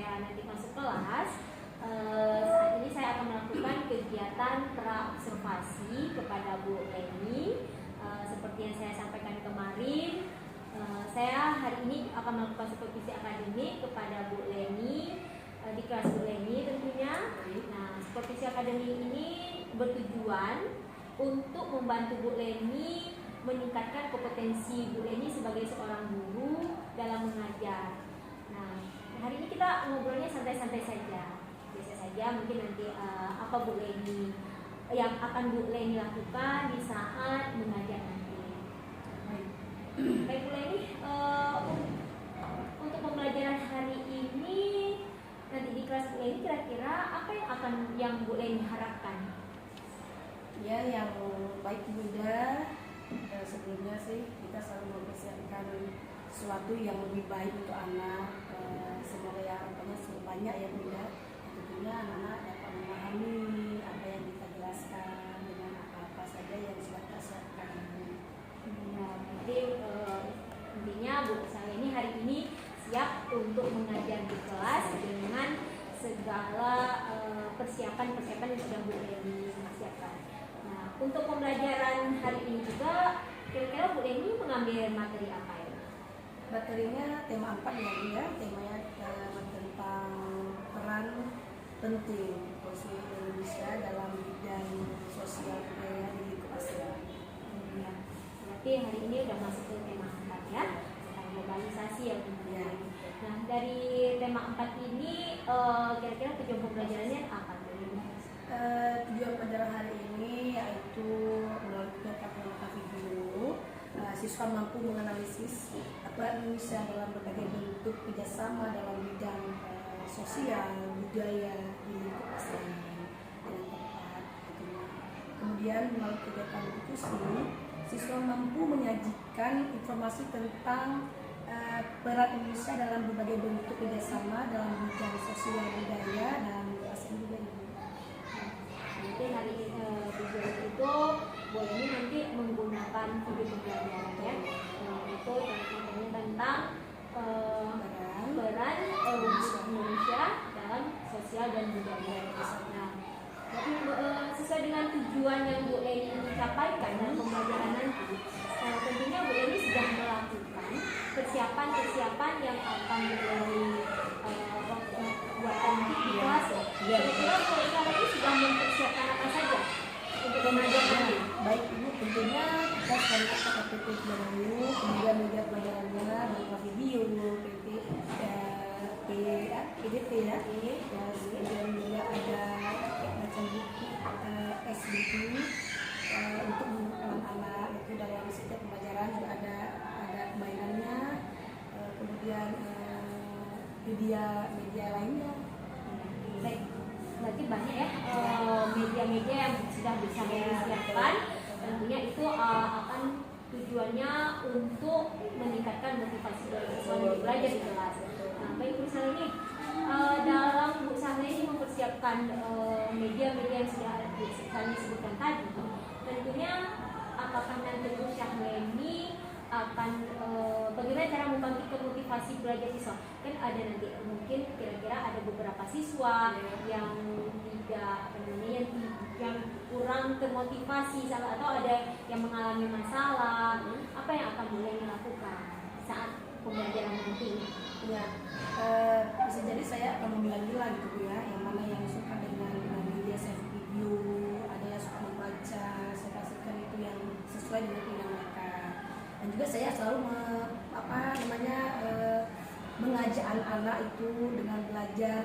saya nanti masuk kelas, saat ini saya akan melakukan kegiatan pra-observasi kepada Bu Leni. Seperti yang saya sampaikan kemarin, saya hari ini akan melakukan supervisi akademik kepada Bu Leni di kelas Bu Leni tentunya. Nah, supervisi akademik ini bertujuan untuk membantu Bu Leni meningkatkan kompetensi Bu Leni sebagai seorang guru dalam mengajar. Nah, hari ini kita ngobrolnya santai-santai saja, biasa saja. Mungkin nanti apa Bu Leni yang akan Bu Leni lakukan di saat mengajar nanti. Baik Bu Leni, untuk pembelajaran hari ini nanti di kelas Bu Leni kira-kira apa yang Bu Leni harapkan? Ya, yang baik Bunda. Sebelumnya sih kita selalu mempersiapkan sesuatu yang lebih baik untuk anak. Semoga ya harapannya banyak ya Bunda. Tentunya anak-anak dapat memahami apa yang kita jelaskan dengan apa-apa saja yang sudah kita siapkan. Ya, jadi intinya Bu saya ini hari ini siap untuk mengajar di kelas dengan segala persiapan yang sudah Bu Leni siapkan. Nah, untuk pembelajaran hari ini juga kira-kira Bu Leni mengambil materi apa ya? Materinya tema 4 ya, temanya tentang peran penting Konsul Indonesia dalam bidang sosial budaya di lingkup ASEAN. Ya, berarti hari ini udah masuk ke tema 4 ya, tentang globalisasi ya Bu. Ya. Nah, dari tema 4 ini kira-kira tujuan pembelajarannya apa Bu Leni? Tujuan pelajaran hari ini yaitu melalui penerapan video, siswa mampu menganalisis peran Indonesia dalam berbagai bentuk kerjasama dalam bidang sosial budaya di lingkup ASEAN dengan tepat. Kemudian melalui kegiatan diskusi, siswa mampu menyajikan informasi tentang peran Indonesia dalam berbagai bentuk kerjasama dalam bidang sosial budaya dan ASEAN juga. Nanti hari tujuan itu boleh nanti menggunakan video pembelajaran ya, itu contohnya tentang peran Indonesia dalam sosial dan budaya. Nah, jadi sesuai dengan tujuan yang Bu Leni capaikan dalam pembelajaran nanti, tentunya Bu Leni sudah melakukan persiapan yang akan Bu Leni buatkan di kelas. Kira-kira kalau ini sudah mempersiapkan apa saja untuk pembelajaran ini? Baik Ibu, tentunya kita sekali KPP dulu, kemudian media pelajarannya berupa video, PDP ya, kemudian juga ada macam buku SBQ untuk anak-anak itu dalam setiap pembelajaran juga ada mainannya, kemudian media lainnya. Baik, berarti banyak ya media-media yang sudah bisa disiapkan. Tentunya itu akan tujuannya untuk meningkatkan motivasi dari siswa untuk belajar di kelas. Nah, baik Bu Saleh, dalam Bu Saleh ini mempersiapkan media-media yang sudah Saleh sebutkan tadi, tentunya apakah nanti Bu Saleh ini akan bagaimana cara membangkitkan motivasi belajar siswa? Kan ada nanti mungkin kira-kira ada beberapa siswa yang tidak yang kurang termotivasi atau ada yang mengalami masalah. Apa yang akan boleh dilakukan saat pembelajaran nanti? Ya, bisa jadi saya akan memilah-milah gitu Bu ya, yang mana yang suka dengan media video, ada yang suka membaca, saya kasihkan itu yang sesuai dengan pilihan mereka. Dan juga saya selalu mengajak anak-anak itu dengan belajar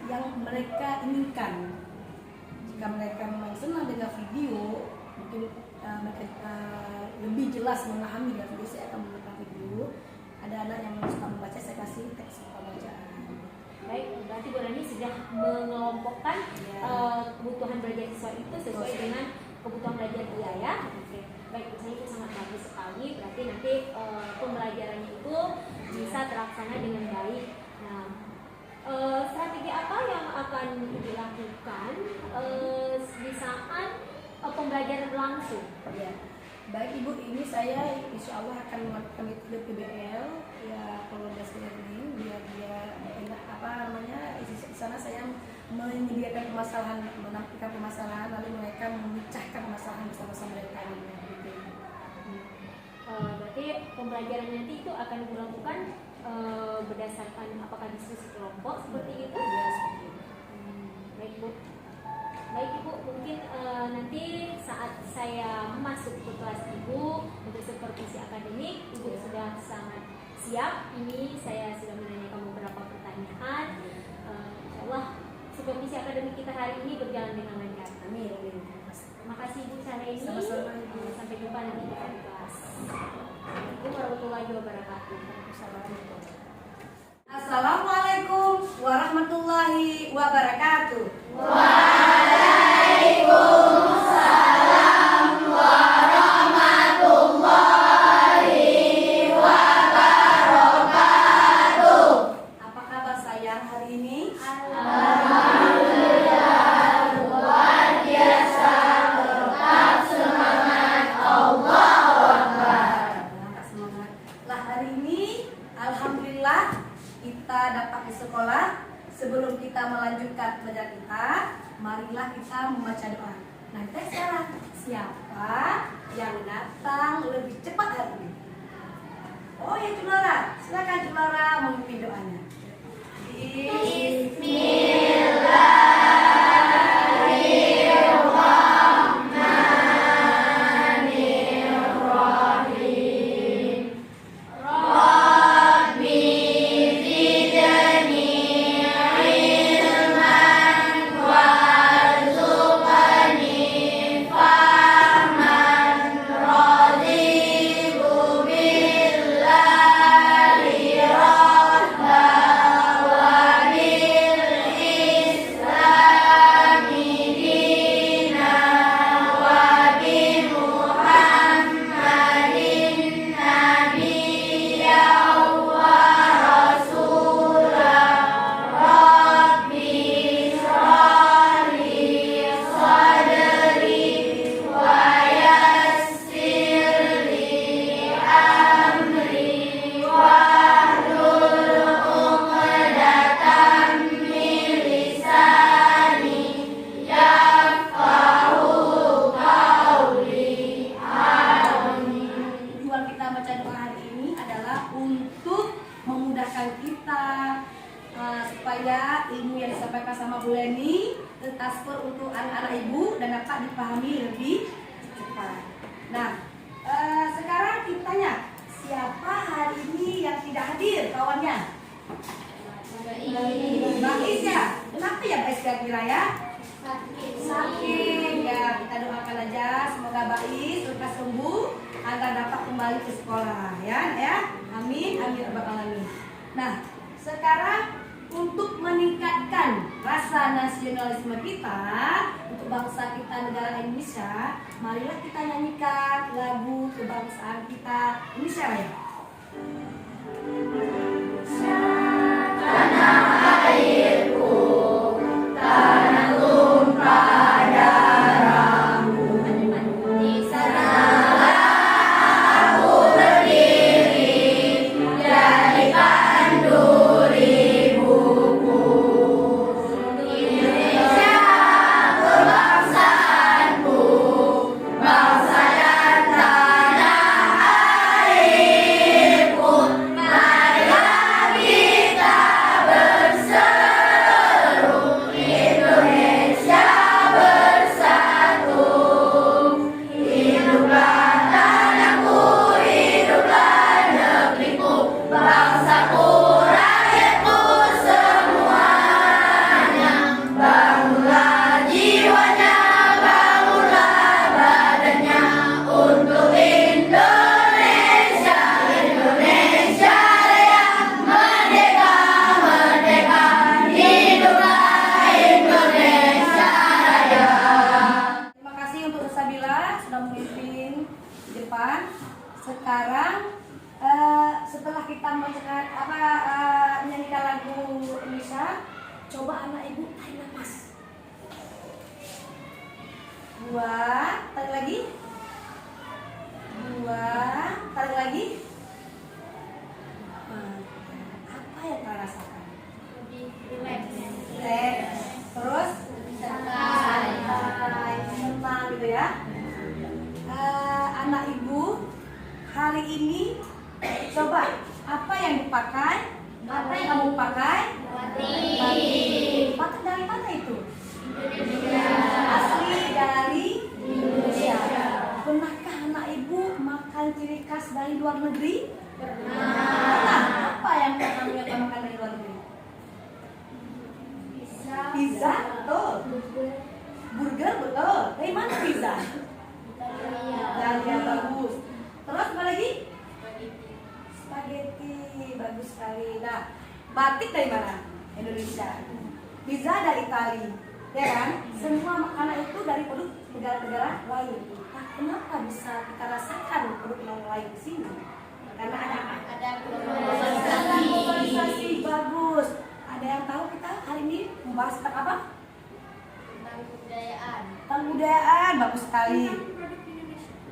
yang mereka inginkan. Jika mereka memang senang dengan video, mungkin mereka lebih jelas memahami dengan video, saya akan menggunakan video. Ada anak yang suka membaca, saya kasih teks pembacaan. Baik, berarti Bu Leni sudah mengelompokkan kebutuhan belajar siswa itu sesuai dengan kebutuhan belajar dia ya. Oke. Baik, saya itu sangat bagus sekali. Berarti nanti pembelajarannya itu bisa terlaksana dengan baik. Nah, strategi apa yang akan dilakukan di saat pembelajaran berlangsung? Ya. Baik Ibu, ini saya insya Allah akan melakukan metode PBL ya keluarga sekeliling biar dia apa namanya di sana saya menyediakan permasalahan, menampilkan permasalahan lalu mereka memecahkan permasalahan bersama-sama mereka gitu. Berarti pembelajaran nanti itu akan dilakukan berdasarkan apakah diskusi kelompok seperti itu? Ya, seperti itu. Baik Bu. Baik Ibu, mungkin nanti saat saya masuk ke kelas Ibu untuk supervisi akademik, Ibu sudah sangat siap. Ini saya sudah menanyakan beberapa pertanyaan. Insyaallah supervisi akademik kita hari ini berjalan dengan lancar. Amin. Terima kasih Ibu Syaraini. Sama-sama, Ibu. Sampai jumpa nanti di kelas. Assalamualaikum warahmatullahi wabarakatuh. Assalamualaikum warahmatullahi wabarakatuh. Apa kabar sayang hari ini? Semangat. Lah hari ini alhamdulillah kita dapat di sekolah. Sebelum kita melanjutkan pelajaran kita, marilah kita membaca doa. Nah, kita sekarang siapa yang datang lebih cepat hari ini? Oh ya, Julara, silakan Julara memimpin doanya. Tujuan kita baca doa hari ini adalah untuk memudahkan kita supaya ilmu yang disampaikan sama Bu Leni tertransfer untuk anak-anak ibu dan dapat dipahami lebih cepat. Nah, sekarang kita tanya, siapa hari ini yang tidak hadir kawannya? Bais ya? Kenapa ya Bais kira-kira ya? Sakit ya, kita doakan aja semoga Bais lekas sembuh agar dapat kembali ke sekolah ya. Amin, amin ya rabbal alamin. Nah, sekarang untuk meningkatkan rasa nasionalisme kita untuk bangsa kita negara Indonesia, marilah kita nyanyikan lagu kebangsaan kita Indonesia Raya. Terima kasih untuk Sabila sudah memimpin di depan. Sekarang setelah kita membacakan menyanyikan lagu Indonesia, coba anak ibu tarik nafas. 2, tarik lagi. 2, tarik lagi. rasakan? Lebih rileks. Terus santai, senang gitu ya. Anak ibu hari ini coba apa yang dipakai? Apa yang kamu pakai? Batik. Batik dari mana itu? Asli dari Indonesia. Pernahkah anak ibu makan ciri khas dari luar negeri? Pernah. Apa yang kamu makan dari luar negeri? Pizza, betul. Burger, betul. Dari mana pizza? Italia, bagus. Terus apa lagi? Spaghetti, bagus sekali. Nah, batik dari mana? Indonesia. Pizza dari Italia, ya kan? Semua makanan itu dari produk negara-negara lain. Nah, kenapa bisa kita rasakan produk lain di sini? Karena ada globalisasi, bagus. Ada yang tahu kita hari ini membahas tentang apa? Tentang kebudayaan. Tentang kebudayaan, bagus sekali.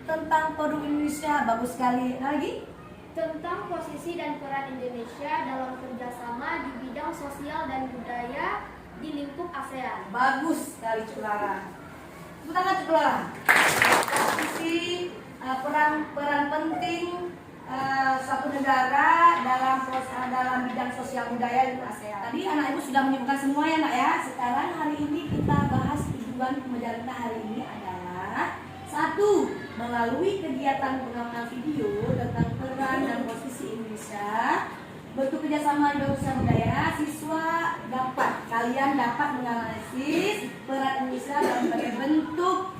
Tentang produk Indonesia, bagus sekali. Nah, lagi? Tentang posisi dan peran Indonesia dalam kerjasama di bidang sosial dan budaya di lingkup ASEAN. Bagus sekali Cuk Lara. Tepuk tangan Cuk Lara. Posisi peran penting suatu negara dalam bidang sosial budaya di ASEAN. Tadi anak ibu sudah menyebutkan semua ya nak ya. Sekarang hari ini kita bahas tujuan pembelajaran hari ini adalah satu, melalui kegiatan pengamatan video tentang peran dan posisi Indonesia, bentuk kerjasama di sosial budaya, kalian dapat menganalisis peran Indonesia dalam berbagai bentuk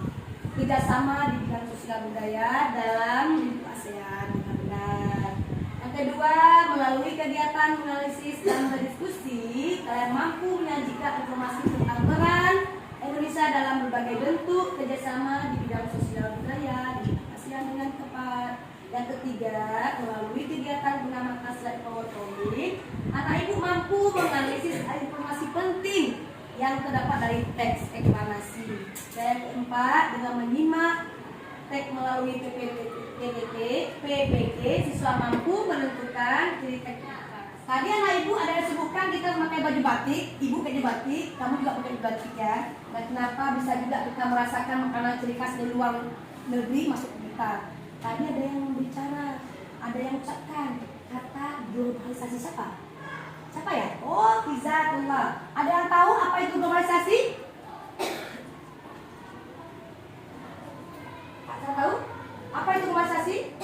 kerjasama di bidang sosial budaya dalam lingkup ASEAN. Benar. Yang kedua, melalui kegiatan menganalisis dan berdiskusi, kalian mampu menyajikan informasi tentang peran Indonesia dalam berbagai bentuk kerjasama di bidang sosial budaya di ASEAN dengan tepat. Yang ketiga, melalui kegiatan pengamatan slide PowerPoint, anak ibu mampu menganalisis informasi penting yang terdapat dari teks eksplanasi. Dan yang keempat, dengan menyimak teks melalui PPT, siswa mampu menentukan ciri teks. Tadi anak ibu ada yang sebutkan kita memakai baju batik, ibu pakai batik, kamu juga pakai baju batik ya. Dan kenapa bisa juga kita merasakan makanan ciri khas dari luar negeri masuk ke kita. Tadi ada yang bicara, ada yang ucapkan kata globalisasi siapa? Siapa ya? Oh, Izatullah. Ada yang tahu apa itu globalisasi? Ada tahu? Apa itu globalisasi?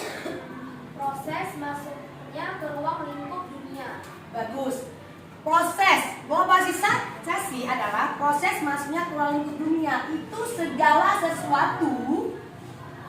Proses masuknya ke ruang lingkup dunia. Bagus. Proses globalisasi adalah proses masuknya ke ruang lingkup dunia. Itu segala sesuatu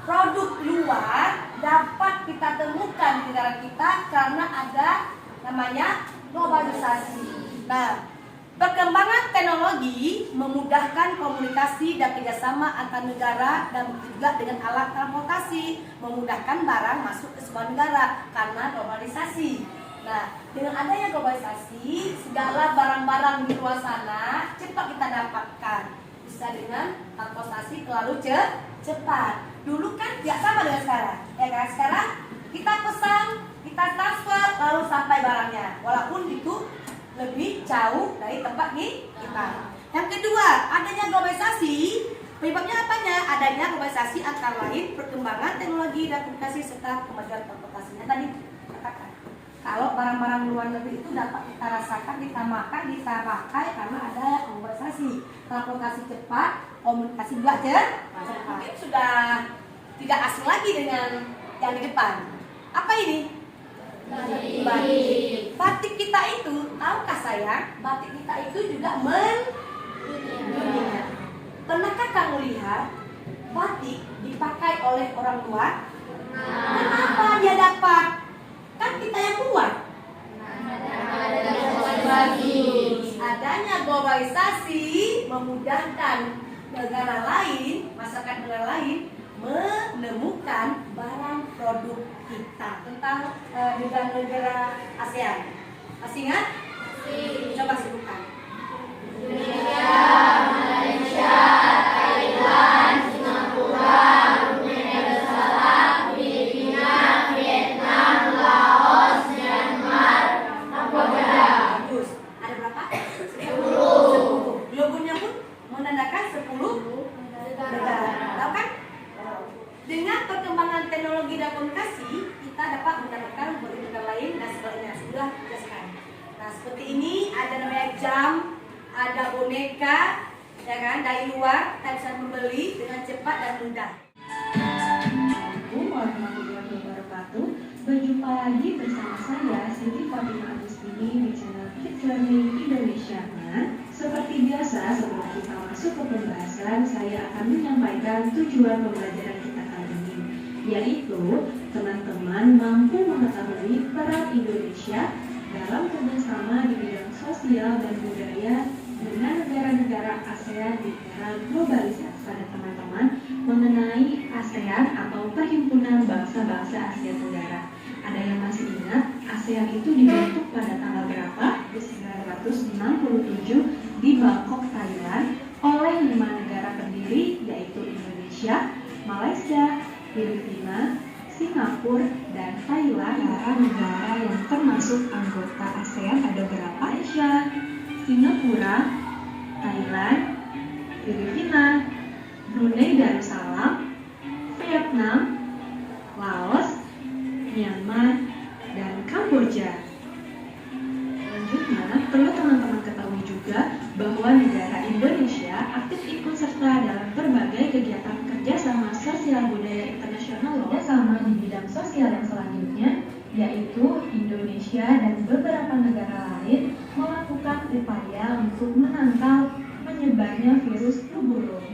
produk luar dapat kita temukan di negara kita karena ada namanya globalisasi. Nah, perkembangan teknologi memudahkan komunikasi dan kerjasama antar negara dan juga dengan alat transportasi, memudahkan barang masuk ke sebuah negara karena globalisasi. Nah, dengan adanya globalisasi, segala barang-barang di luar sana cepat kita dapatkan. Bisa dengan transportasi lalu cepat. Dulu kan tidak sama dengan sekarang, ya kan? Sekarang kita pesan, kita transfer, lalu sampai barangnya. Walaupun itu lebih jauh dari tempat kita. Yang kedua, adanya globalisasi. Penyebabnya apanya? Adanya globalisasi antara lain perkembangan teknologi dan komunikasi serta kemajuan transportasi. Yang tadi katakan, kalau barang-barang luar negeri itu dapat kita rasakan, kita makan, kita pakai karena ada globalisasi. Transportasi cepat, komunikasi juga cepat. Mungkin sudah tidak asing lagi dengan yang di depan. Apa ini? Batik. Batik kita itu, tahukah saya, batik kita itu juga mendunia. Pernahkah kamu lihat batik dipakai oleh orang luar? Kenapa dia dapat? Kan kita yang buat. Adanya globalisasi memudahkan negara lain, masyarakat negara lain menemukan barang produk kita tentang negara-negara ASEAN. Masih ingat? Coba sebutkan. Indonesia, Malaysia, Thailand, Singapura, Brunei Darussalam, Filipina, Vietnam, Laos, Myanmar, Kamboja. ada boneka, ya kan, dari luar kita bisa membeli dengan cepat dan mudah. Assalamualaikum warahmatullahi wabarakatuh. Berjumpa lagi bersama saya Siti Fatimah Agustini di channel Kids Learning Indonesia. Seperti biasa, sebelum kita masuk ke pembahasan, saya akan menyampaikan tujuan pembelajaran kita kali ini, yaitu teman-teman mampu mengetahui peran Indonesia dalam kerjasama di bidang sosial dan budaya dengan negara-negara ASEAN di era globalisasi. Pada teman-teman mengenai ASEAN atau Perhimpunan Bangsa-Bangsa Asia Tenggara. Ada yang masih ingat ASEAN itu dibentuk pada tanggal berapa? 1967 di Bangkok, Thailand oleh 5 negara pendiri, yaitu Indonesia, Malaysia, Filipina, Singapura, dan Thailand. Negara yang termasuk anggota ASEAN ada berapa, Aisyah? Singapura, Thailand, Filipina, Brunei Darussalam, Vietnam, Laos, Myanmar, dan Kamboja. Selanjutnya, perlu teman-teman ketahui juga bahwa negara Indonesia aktif ikut serta dalam berbagai kegiatan kerjasama sosial budaya internasional sama di bidang sosial yang selanjutnya, yaitu Indonesia dan beberapa negara lain melakukan upaya untuk menangkal menyebarnya virus flu burung.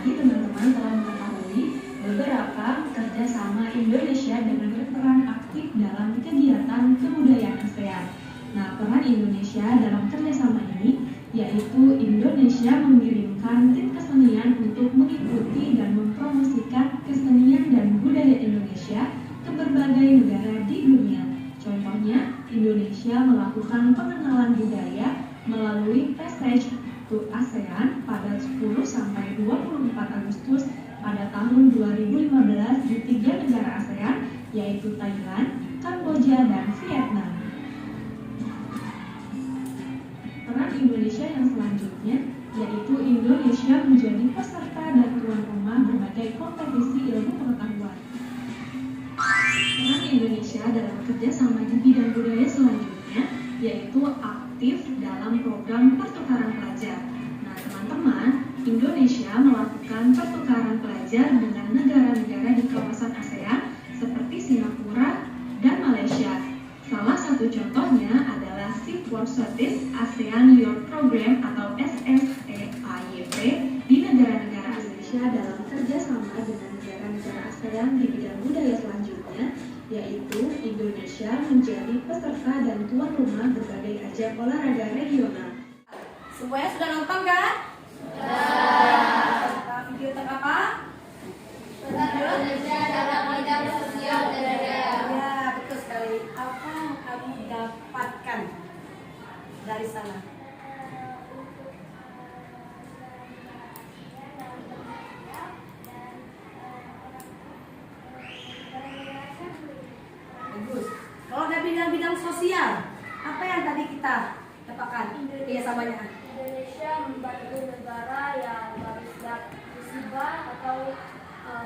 Teman-teman telah mengetahui beberapa kerjasama Indonesia dengan berperan aktif dalam kegiatan kebudayaan ASEAN. Nah, peran Indonesia dalam kerjasama ini yaitu Indonesia mengirimkan tim kesenian untuk mengikuti dan mempromosikan kesenian dan budaya Indonesia ke berbagai negara di dunia. Contohnya, Indonesia melakukan pengenalan budaya melalui Passage to ASEAN pada 10-24 Agustus pada tahun 2015 di 3 negara ASEAN, yaitu Thailand, Kamboja, dan Vietnam. Peran Indonesia yang selanjutnya yaitu Indonesia menjadi peserta dan tuan rumah berbagai kompetisi ilmu pengetahuan. Peran Indonesia dalam kerjasama di bidang budaya selanjutnya yaitu aktif dalam program pertukaran pelajar. Nah, teman-teman, Indonesia melakukan pertukaran pelajar dengan negara-negara di kawasan ASEAN seperti Singapura dan Malaysia. Salah satu contohnya adalah SIP World Service ASEAN Youth Program atau SSEAYP di negara-negara Indonesia dalam kerjasama dengan negara-negara ASEAN di bidang budaya selanjutnya, yaitu Indonesia menjadi peserta dan tuan rumah berbagai ajang olahraga regional. Semuanya sudah nonton kan? Video tentang apa? Indonesia dalam bidang sosial dan budaya. Ya, betul sekali. Apa yang kamu dapatkan dari sana? Bagus. Kalau dari bidang-bidang sosial, apa yang tadi kita dapatkan? Iya, samanya. Indonesia membantu negara yang baru siap musibah atau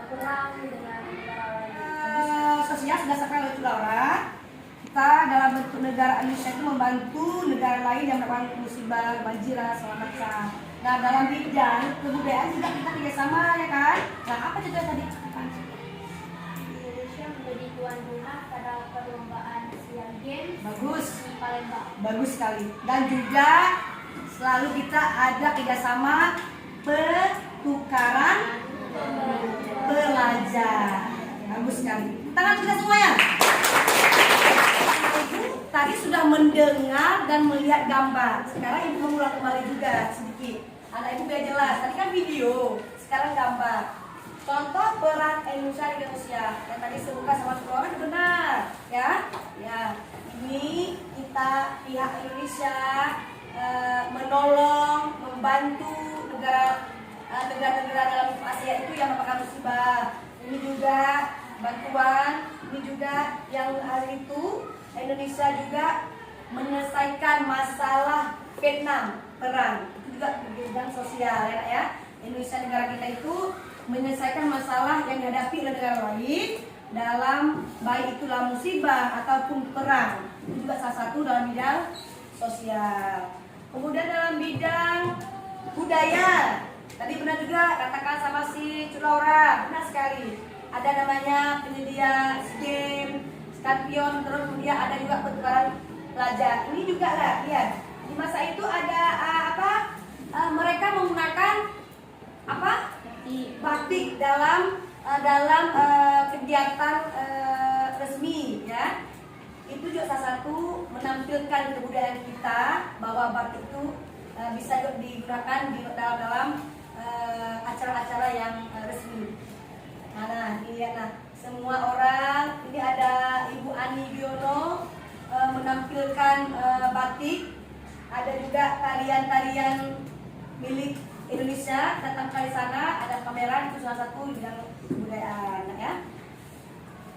perang dengan negara lain. Sosial sudah sampai oleh Laura. Kita dalam bentuk negara Indonesia itu membantu negara lain yang mendapatkan musibah, banjir, segala macam. Nah, dalam bidang kebudayaan juga kita kerjasama, ya kan? Nah, apa contoh tadi? Indonesia menjadi tuan rumah pada perlombaan Asian Games Bagus. di Palembang. Bagus sekali. Dan juga selalu kita ada kerjasama pertukaran pelajar. Bagus sekali. Tangan kita semuanya. Ibu tadi sudah mendengar dan melihat gambar. Sekarang ibu mengulang kembali juga sedikit. Anak ibu biar jelas. Tadi kan video, sekarang gambar. Contoh peran Indonesia di Indonesia yang tadi sebutkan sama sekolah itu benar, ya. Ya, ini kita pihak Indonesia menolong, membantu negara-negara dalam Asia itu yang mendapatkan musibah. Ini juga bantuan, ini juga yang hari itu Indonesia juga menyelesaikan masalah Vietnam perang. Itu juga bidang sosial, ya. Indonesia negara kita itu menyelesaikan masalah yang dihadapi oleh negara lain dalam baik itulah musibah ataupun perang. itu juga salah satu dalam bidang sosial. Kemudian dalam bidang budaya, tadi benar juga katakan sama si Cuk Laura, benar sekali. Ada namanya penyedia game, skampion, terus kemudian ada juga pertukaran pelajar. Ini juga lah, lihat. Di masa itu ada mereka menggunakan batik dalam kegiatan resmi, ya. Itu juga salah satu menampilkan kebudayaan kita bahwa batik itu bisa digunakan dalam acara-acara yang resmi. Nah, dilihat nah, semua orang ini ada Ibu Ani Biono menampilkan batik, ada juga tarian-tarian milik Indonesia datang ke sana, ada pameran, itu salah satu bidang kebudayaan, ya.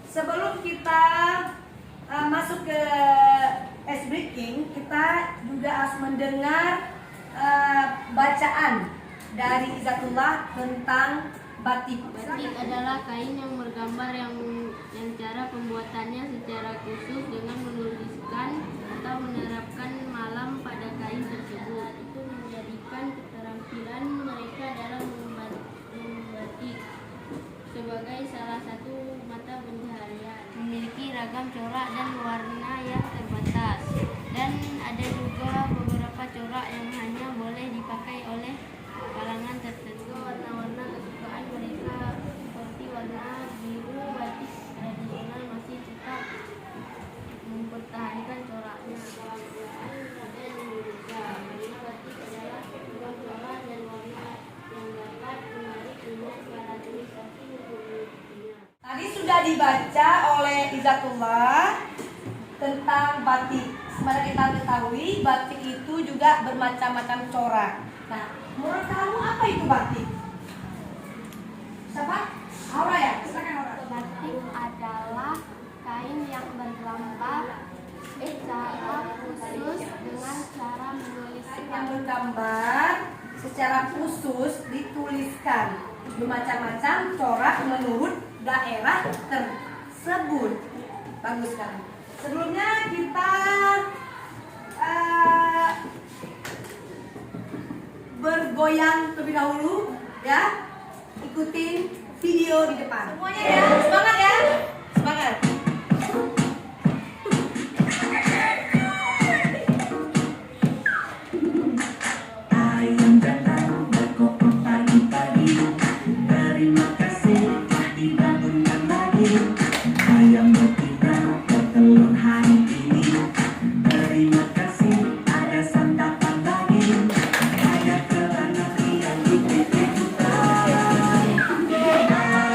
Sebelum kita masuk ke ice breaking, kita juga harus mendengar bacaan dari Izzatullah tentang batik. Batik adalah kain yang bergambar yang cara pembuatannya secara khusus dengan menuliskan atau menerapkan malam pada kain tersebut. Itu menjadikan keterampilan mereka dalam membatik sebagai salah satu mata pencaharian. Memiliki ragam corak dan warna yang terbatas, dan ada juga beberapa corak yang hanya boleh dipakai oleh kalangan tertentu. Warna-warna kesukaan mereka seperti warna biru, batik tradisional masih tetap mempertahankan coraknya. Ada di Indonesia, karena batik adalah sebuah corak dan warna yang dapat menarik minat para turis asing untuk mengikutinya. Tadi sudah dibaca oleh Izzatullah tentang batik. Sebenarnya kita ketahui batik itu juga bermacam-macam corak. Nah, menurut kamu apa itu batik? Siapa? Aura ya? Silakan Aura. Batik adalah kain yang bergambar secara khusus dengan cara menuliskan. Yang bergambar secara khusus dituliskan bermacam-macam corak menurut daerah tersebut. Bagus sekali. Sebelumnya kita bergoyang terlebih dahulu, ya. Ikutin video di depan. Semuanya ya, semangat ya, semangat. Ayam datang berkokok pagi-pagi. Terima kasih telah dibangunkan lagi. Ayam betina bertelur hari ini. Terima kasih ada santapan lagi. Ada kerana yang dipikirkan.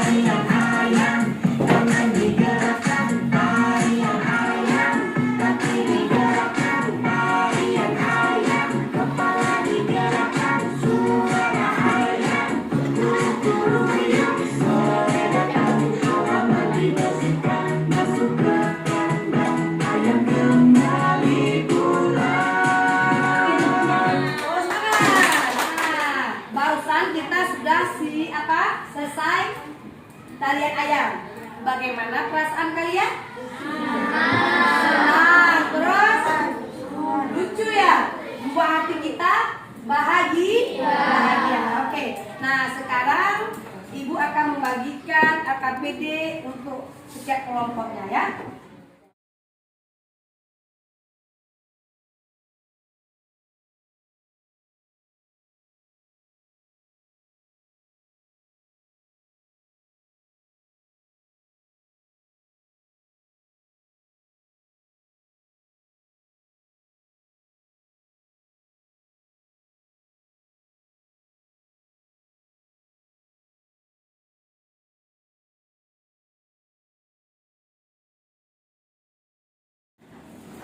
Ayam-ayam jangan digerakkan. Ayam-ayam kaki digerakkan. Ayam-ayam kepala digerakkan. Suara ayam guru-guru sore datang. Lama dibersihkan masuk ke kandang. Ayam kembali pulang. Oh, semangat. Nah, barusan kita sudah selesai tarian ayam. Bagaimana perasaan kalian? Senang. Terus lucu ya? Buat hati kita bahagia. Oke. Nah, sekarang Ibu akan membagikan AKBD untuk setiap kelompoknya, ya.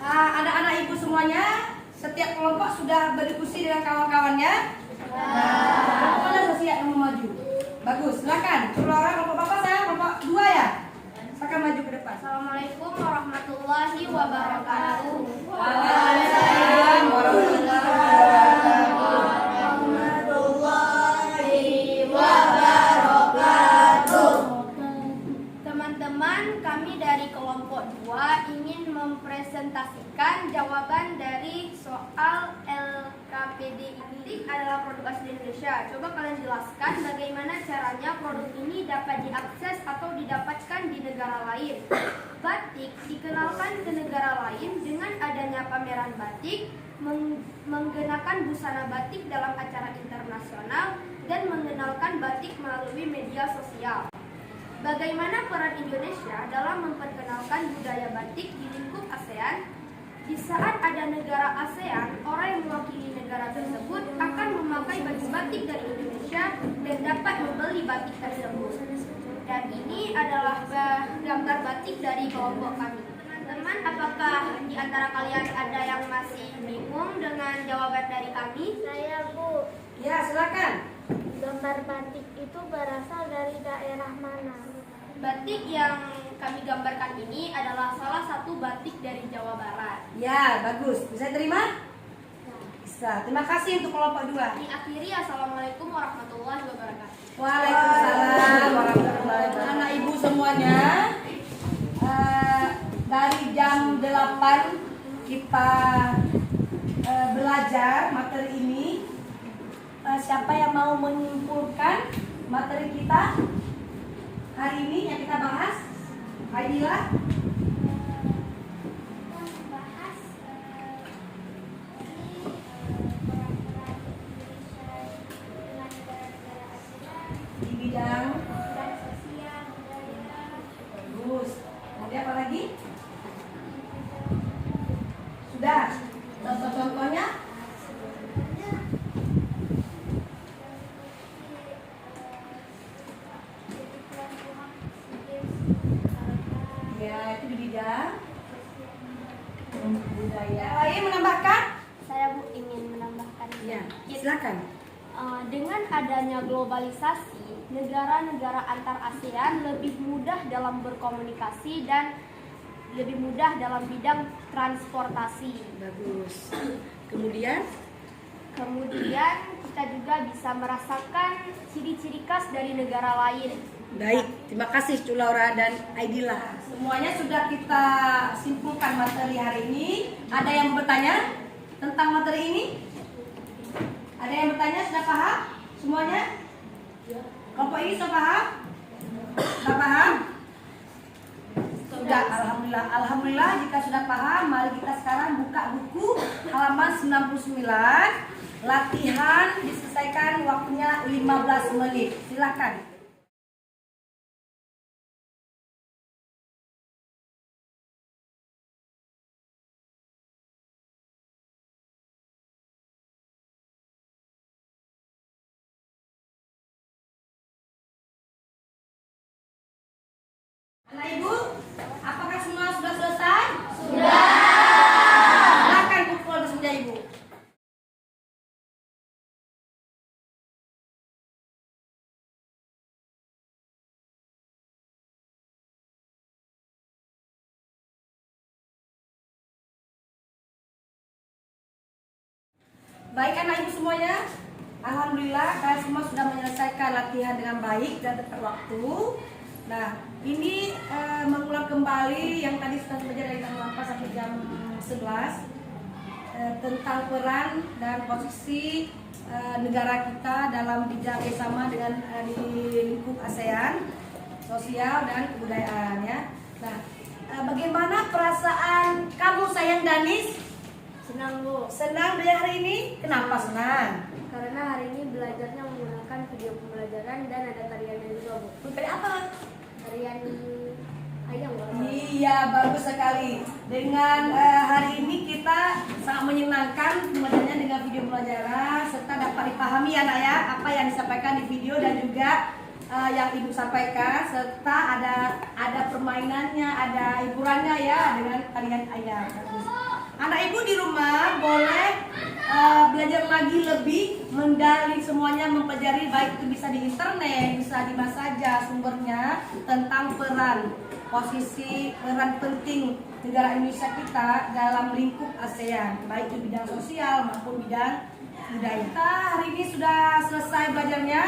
Anak-anak Ibu semuanya, setiap kelompok sudah berdiskusi dengan kawan-kawannya. Nah, mana sosial yang mau maju? Bagus, silakan. Laura, kelompok Bapak saya, kelompok 2 ya. Silakan maju ke depan. Assalamualaikum warahmatullahi wabarakatuh. Waalaikumsalam warahmatullahi wabarakatuh. Teman-teman, kami dari kelompok 2 ingin mempresentasikan soal LKPD ini adalah produk asli Indonesia. Coba kalian jelaskan bagaimana caranya produk ini dapat diakses atau didapatkan di negara lain. Batik dikenalkan ke negara lain dengan adanya pameran batik, menggunakan busana batik dalam acara internasional, dan mengenalkan batik melalui media sosial. Bagaimana peran Indonesia dalam memperkenalkan budaya batik di lingkup ASEAN? Di saat ada negara ASEAN, orang yang mewakili negara tersebut akan memakai baju batik dari Indonesia dan dapat membeli batik tersebut. Dan ini adalah gambar batik dari kelompok kami. Teman-teman, apakah di antara kalian ada yang masih bingung dengan jawaban dari kami? Saya Bu, Ya, silakan. gambar batik itu berasal dari daerah mana? Batik yang kami gambarkan ini adalah salah satu batik dari Jawa Barat. Ya, bagus. Bisa terima? Bisa. Terima kasih untuk kelompok 2. Diakhiri, Assalamualaikum warahmatullahi wabarakatuh. Waalaikumsalam warahmatullahi wabarakatuh. Anak ibu semuanya, dari jam 8 kita belajar materi ini. Siapa yang mau menyimpulkan materi kita hari ini yang kita bahas? Aidila. Di bidang bagus. Kemudian apa lagi? Sudah. Contoh-contohnya? Ya, itu di bidang budaya. Lain menambahkan? Saya Bu ingin menambahkan. Ya, silakan. Dengan adanya globalisasi, negara-negara antar ASEAN lebih mudah dalam berkomunikasi dan lebih mudah dalam bidang transportasi. Bagus. Kemudian? Kemudian kita juga bisa merasakan ciri-ciri khas dari negara lain. Baik, terima kasih Cu Laura dan Aidila. Semuanya sudah kita simpulkan materi hari ini. Ada yang bertanya tentang materi ini? Ada yang bertanya, sudah paham? Semuanya? Kelompok ini sudah paham? Sudah paham? Sudah, Alhamdulillah. Alhamdulillah jika sudah paham, mari kita sekarang buka buku halaman 99. Latihan diselesaikan waktunya 15 menit. Silakan. Anak ibu, apakah semua sudah selesai? Sudah. Silakan pukul meja ibu. Baik anak ibu semuanya, alhamdulillah kalian semua sudah menyelesaikan latihan dengan baik dan tepat waktu. Nah, ini mengulang kembali yang tadi sudah belajar dari jam 8 sampai jam 11 tentang peran dan posisi negara kita dalam bidang bersama dengan di lingkup ASEAN, sosial dan kebudayaan ya. Nah, bagaimana perasaan kamu sayang Danis? Senang Bu, Senang belajar hari ini? Kenapa senang? karena hari ini belajarnya menggunakan video pembelajaran dan ada tariannya juga Bu. Tadi apa? Tarian ayam Bu. Iya, bagus sekali. Dengan hari ini kita sangat menyenangkan pembelajarannya dengan video pembelajaran serta dapat dipahami ya Nak ya apa yang disampaikan di video dan juga yang Ibu sampaikan serta ada permainannya, ada hiburannya ya dengan tarian ayam. Bagus. Anak ibu di rumah boleh belajar lagi lebih menggali semuanya, mempelajari baik itu bisa di internet, bisa di mana saja sumbernya tentang peran penting negara Indonesia kita dalam lingkup ASEAN, baik di bidang sosial maupun bidang budaya. Kita hari ini sudah selesai belajarnya.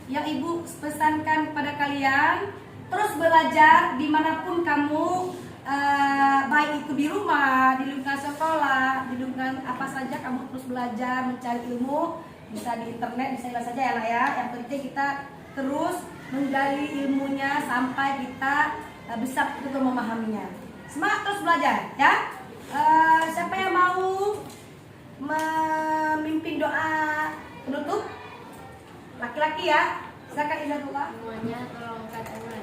Yang ibu pesankan kepada kalian, terus belajar dimanapun kamu baik itu di rumah, di lingkungan sekolah, di lingkungan apa saja kamu terus belajar mencari ilmu, bisa di internet, bisa saja ya nak ya. Yang penting kita terus menggali ilmunya sampai kita bisa betul memahaminya. Semangat terus belajar ya. Siapa yang mau memimpin doa penutup? Laki-laki ya. Silakan Izatullah. Semuanya tolong angkat tangan.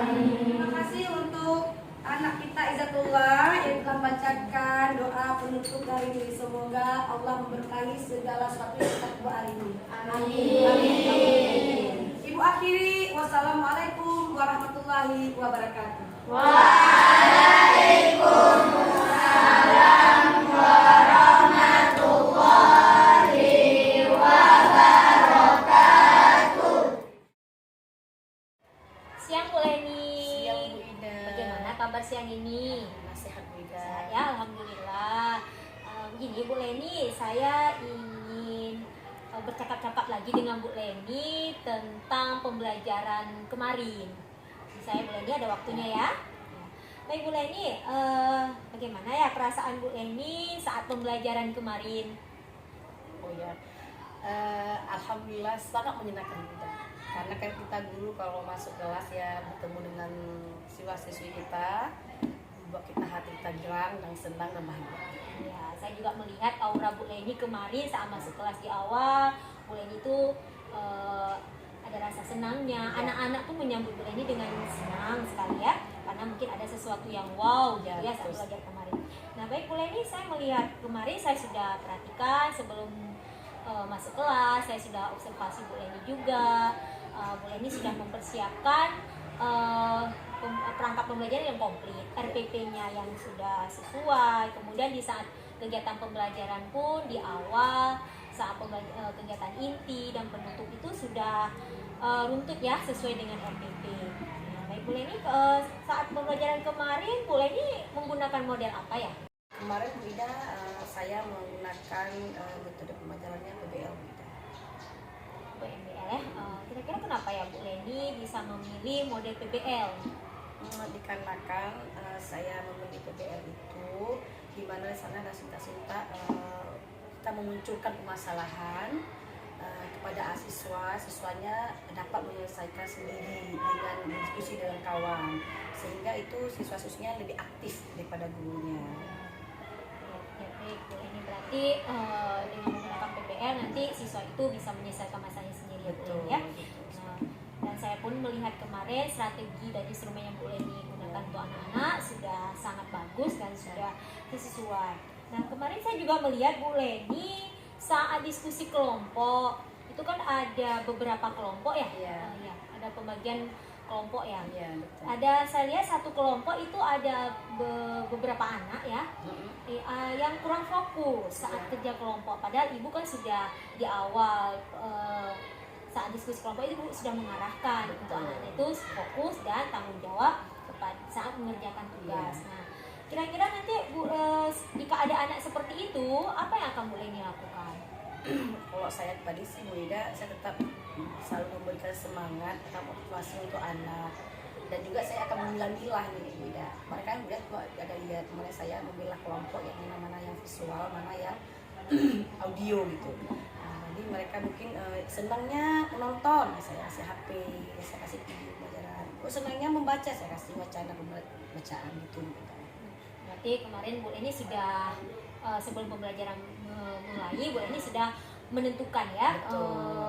Terima kasih untuk anak kita Izatullah yang telah membacakan doa penutup hari ini. Semoga Allah memberkahi segala sesuatu yang kita buat hari ini. Amin. Ibu akhiri, wassalamualaikum warahmatullahi wabarakatuh. Siang Bu Leni. Siang Bu Ida. Bagaimana kabar siang ini? Sehat Bu Ida. Sehat ya, alhamdulillah. Begini Bu Leni, saya ingin bercakap-cakap lagi dengan Bu Leni tentang pembelajaran kemarin. Saya Bu Leni ada waktunya ya. Baik Bu Leni, bagaimana ya perasaan Bu Leni saat pembelajaran kemarin? Oh ya, alhamdulillah sangat menyenangkan Bu Ida. Karena kan kita guru kalau masuk kelas ya bertemu dengan siswa-siswi kita, buat kita hati kita girang dan senang dan bahagia. Ya, saya juga melihat aura Bu Leni kemarin saat masuk kelas di awal. Bu Leni itu ada rasa senangnya. Anak-anak tuh menyambut Bu Leni dengan senang sekali ya, karena mungkin ada sesuatu yang wow gitu ya saat belajar kemarin. Nah baik Bu Leni, saya melihat kemarin saya sudah perhatikan sebelum masuk kelas, saya sudah observasi Bu Leni juga. Bu Leni sudah mempersiapkan perangkat pembelajaran yang komplit, RPP-nya yang sudah sesuai. Kemudian di saat kegiatan pembelajaran pun di awal saat kegiatan inti dan penutup itu sudah runtut ya sesuai dengan RPP. Nah, baik Bu Leni, saat pembelajaran kemarin Bu Leni menggunakan model apa ya? Kemarin Bu Ida saya menggunakan metode pembelajarannya PBL Bu Ida. PBL ya. Kira-kira kenapa ya Bu Leni bisa memilih model PBL? Dikarenakan saya memilih PBL itu di mana di sana ada sinta-sinta kita memunculkan permasalahan kepada siswanya dapat menyelesaikan sendiri dengan diskusi dengan kawan, sehingga itu siswa-siswinya lebih aktif daripada gurunya. Ya, baik Bu Leni, berarti dengan menggunakan PBL nanti siswa itu bisa menyelesaikan masalahnya sendiri ya Bu Leni ya. Nah, dan saya pun melihat kemarin strategi dan instrumen yang Bu Leni gunakan untuk anak-anak sudah sangat bagus dan sudah sesuai. Nah kemarin saya juga melihat Bu Leni saat diskusi kelompok itu kan ada beberapa kelompok ya, Iya. ya ada pembagian kelompok ya. Iya, betul. Ada saya lihat satu kelompok itu ada beberapa anak ya yang kurang fokus saat kerja kelompok. Padahal ibu kan sudah di awal saat diskusi kelompok itu sudah mengarahkan untuk anak itu fokus dan tanggung jawab saat mengerjakan tugas. Nah, kira-kira nanti Bu, jika ada anak seperti itu, apa yang akan Bu Leni lakukan? Kalau saya tadi sih Bu Ida, saya tetap selalu memberikan semangat atau motivasi untuk anak, dan juga saya akan memilah-milah nih Bu Ida. Mereka kan lihat kok ada lihat mulai saya memilah kelompok yang mana yang visual, mana yang audio gitu. Nah, jadi mereka mungkin senangnya menonton, saya kasih HP, saya kasih video pelajaran. Oh senangnya membaca, saya kasih wacana bacaan gitu. Berarti kemarin Bu Leni sudah sebelum pembelajaran mulai, Bu Leni sudah menentukan ya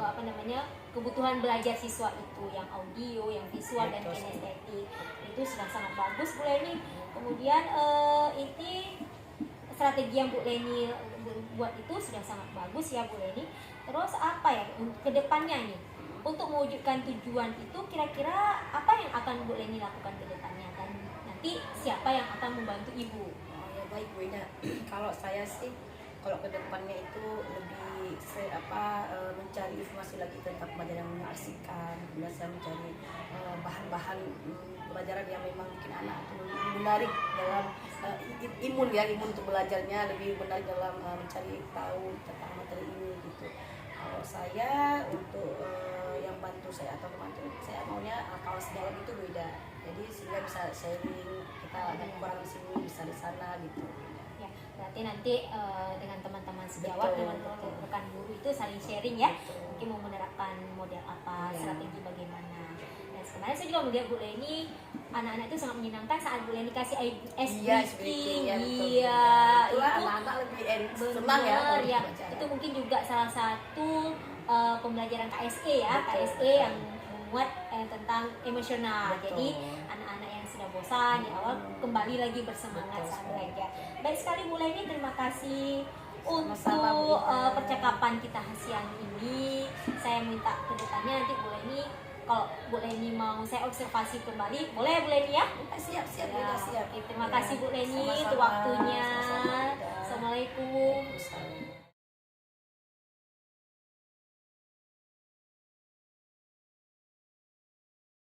apa namanya kebutuhan belajar siswa itu, yang audio, yang visual dan kinestetik itu sudah sangat bagus Bu Leni. Kemudian ini strategi yang Bu Leni buat itu sudah sangat bagus ya Bu Leni. Terus apa ya ke depannya nih? Untuk mewujudkan tujuan itu kira-kira apa yang akan Bu Leni lakukan ke depannya, dan nanti siapa yang akan membantu Ibu? Oh ya baik Bu Ida. Kalau saya sih kalau ke depannya itu lebih mencari informasi lagi tentang pembelajaran yang mengasihkan, kemudian saya mencari bahan-bahan pelajaran yang memang bikin anak itu menarik dalam imun untuk belajarnya, lebih menarik dalam mencari tahu tentang materi ini gitu. Kalau saya untuk yang bantu saya atau membantu saya maunya kawan sejawat itu beda, jadi sehingga bisa sharing, kita ada kekurangan di sini bisa di sana gitu. Ya, berarti nanti dengan teman-teman sejawat, Betul, dengan betul. rekan guru itu saling sharing ya, Betul. mungkin mau menerapkan model apa, Iya. strategi bagaimana. Dan kemarin saya juga melihat Bu Leni, anak-anak itu sangat menyenangkan saat Bu Leni kasih ice Iya, breaking. ya, betul. Iya, Itulah itu anak-anak lebih senang benar kalau ya. belajar. Itu mungkin juga salah satu pembelajaran KSE ya, Betul, KSE betul. yang memuat tentang emosional. Betul. Jadi anak-anak yang sudah bosan di awal kembali lagi bersemangat Betul saat sekali. belajar. Baik sekali Bu Leni, terima kasih Sama-sama, Bu untuk Ida. percakapan kita siang ini. Saya minta ke depannya nanti Bu Leni, kalau Bu Leni mau saya observasi kembali, boleh Bu Leni ya? Siap, Ya, siap. oke, terima Ya, kasih Bu Leni sama-sama, untuk waktunya. sama-sama.